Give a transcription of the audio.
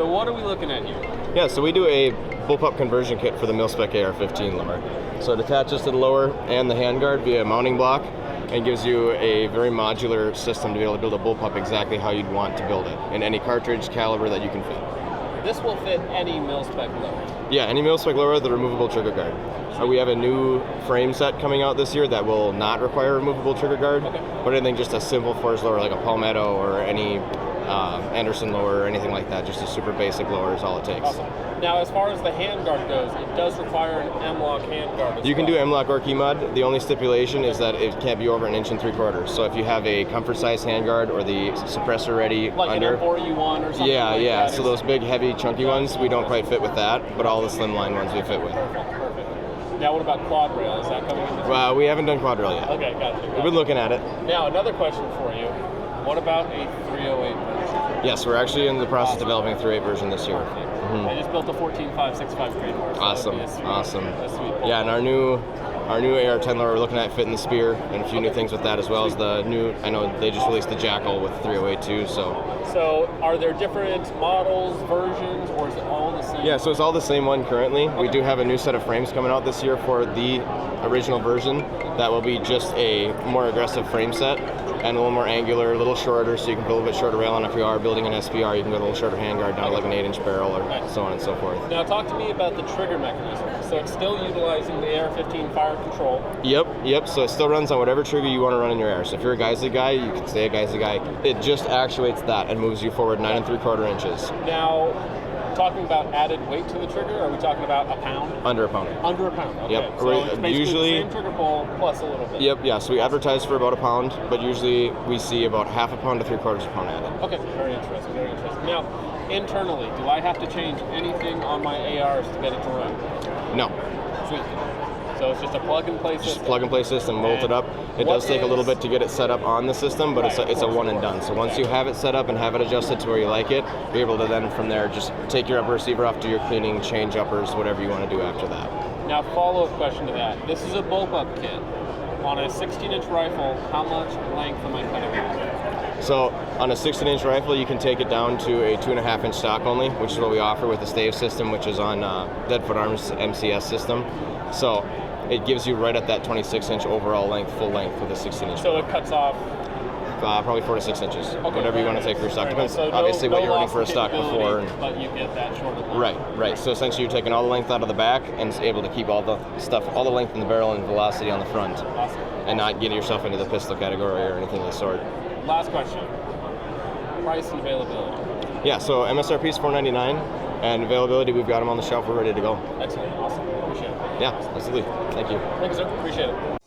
So what are we looking at here? Yeah, so we do a Bullpup Conversion kit for the mil-spec AR-15 lower. So it attaches to the lower and the handguard via a mounting block and gives you a very modular system to be able to build a bullpup exactly how you'd want to build it in any cartridge caliber that you can fit. This will fit any mil-spec lower. Yeah, any mil-spec lower with a removable trigger guard. We have a new frame set coming out this year that will not require a removable trigger guard, but anything just a simple force lower like a Palmetto or any Anderson lower or anything like that, just a super basic lower is all it takes. Awesome. Now, as far as the handguard goes, it does require an M-lock handguard. You can do M-lock or key mod. The only stipulation is that it can't be over 1 3/4 inches. So if you have a comfort size handguard or the suppressor ready like under, an M41 or something. yeah, like yeah. that. So those big, heavy, chunky ones, we don't quite fit with that, but all the slimline ones we fit with. Perfect. Now, what about quad rail? Is that coming in? Well, we haven't done quad rail yet. Okay, gotcha. We've been looking at it. Now, another question for you. What about a 308 version? Yes, we're actually in the process of developing a 308 version this year. I just built a 14.565 grade horse. Awesome, awesome. Yeah, and Bullpup. our new AR-10 lower, we're looking at fitting the spear and a few new things with that, as well as the new. I know they just released the Jackal with 308 too. So, are there different models, versions, or is it all the same? Yeah, so it's all the same one currently. We do have a new set of frames coming out this year for the original version that will be just a more aggressive frame set and a little more angular, a little shorter, so you can put a little bit shorter rail on. If you are building an SPR, you can go a little shorter handguard down to like an 8-inch barrel or so on and so forth. Now, talk to me about the trigger mechanism. So it's still utilizing the AR-15 fire control. Yep. So it still runs on whatever trigger you want to run in your AR. So if you're a Geissele guy, you can stay a Geissele guy. It just actuates that and moves you forward 9 3/4 inches. Now, talking about added weight to the trigger, are we talking about a pound? Under a pound. Under a pound, okay. Yep. So it's basically Usually, the same trigger pull plus a little bit. Yep, yeah, so we advertise for about a pound, but usually we see about half a pound to 3/4 pound added. Okay, very interesting. Now, internally, do I have to change anything on my ARs to get it to run? No. Sweet. So it's just a plug-and-play system? Just plug-and-play system, bolt it up. It does take a little bit to get it set up on the system, but it's a one and done. So once you have it set up and have it adjusted to where you like it, be able to then from there just take your upper receiver off, do your cleaning, change uppers, whatever you want to do after that. Now, follow-up question to that. This is a bullpup kit. On a 16-inch rifle, how much length am I cutting out? So on a 16-inch rifle, you can take it down to a 2.5-inch stock only, which is what we offer with the stave system, which is on Deadfoot Arms MCS system. So it gives you right at that 26-inch overall length, full length with a 16-inch. So it cuts off? Probably 4 to 6 inches, whatever you want to take for your stock. Depends So obviously no what you're running loss for a in stock before. capability, but you get that shorter length. Right. So essentially you're taking all the length out of the back and able to keep all the length in the barrel and velocity on the front. Awesome. And not getting yourself into the pistol category or anything of the sort. Last question. Price and availability. Yeah, so MSRP is $499, and availability, we've got them on the shelf, we're ready to go. Excellent. Awesome. Appreciate it. Yeah, absolutely. Thank you. Thank you, sir. Appreciate it.